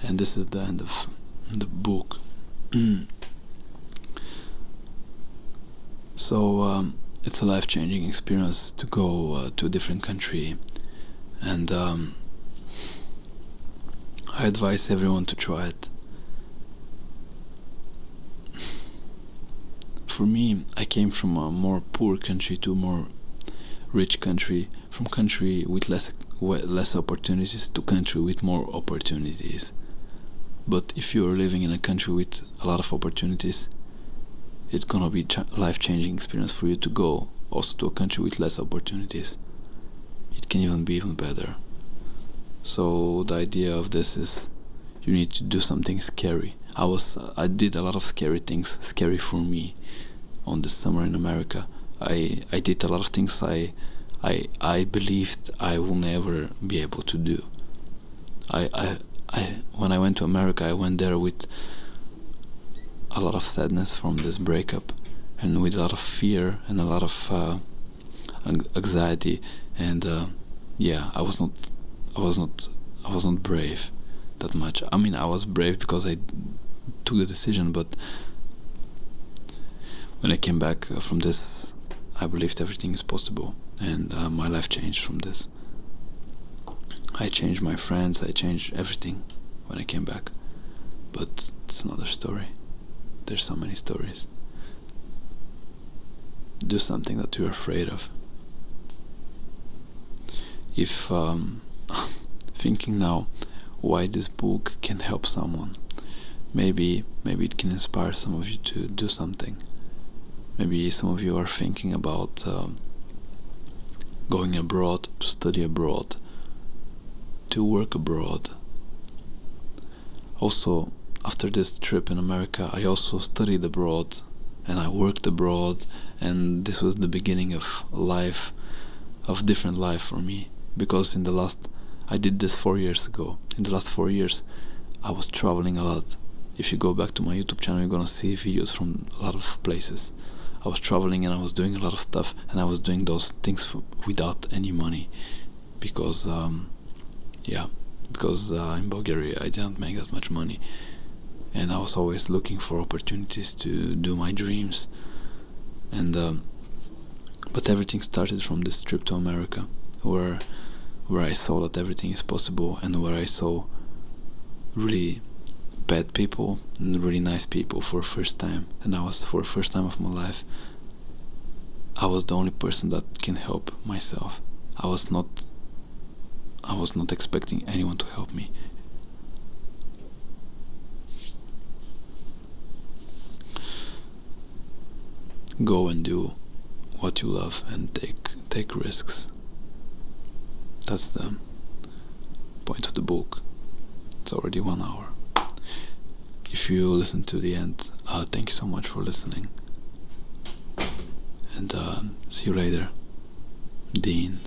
A: And this is the end of the book. So it's a life-changing experience to go to a different country, and I advise everyone to try it. For me, I came from a more poor country to a more rich country, from country with less opportunities to country with more opportunities. But if you are living in a country with a lot of opportunities, it's gonna be life-changing experience for you to go also to a country with less opportunities. It can even be even better. So the idea of this is you need to do something scary. I did a lot of scary things, scary for me, on this summer in America. I did a lot of things I believed I will never be able to do. When I went to America, I went there with a lot of sadness from this breakup, and with a lot of fear and a lot of anxiety, and I was not brave that much. I mean, I was brave because I took the decision, but when I came back from this, I believed everything is possible, and my life changed from this. I changed my friends, I changed everything when I came back, but it's another story. There's so many stories. Do something that you're afraid of. If thinking now why this book can help someone, maybe it can inspire some of you to do something. Maybe some of you are thinking about going abroad, to study abroad, to work abroad. Also, after this trip in America, I also studied abroad and I worked abroad, and this was the beginning of life, of different life for me, because I did this 4 years ago. In the last 4 years, I was traveling a lot. If you go back to my YouTube channel, you're gonna see videos from a lot of places. I was traveling and I was doing a lot of stuff, and I was doing those things without any money, because in Bulgaria I didn't make that much money, and I was always looking for opportunities to do my dreams, and but everything started from this trip to America, where I saw that everything is possible, and where I saw really bad people and really nice people for the first time. And for the first time of my life, I was the only person that can help myself. I was not expecting anyone to help me. Go and do what you love and take risks. That's the point of the book. It's already 1 hour. If you listen to the end, thank you so much for listening. And see you later. Dean.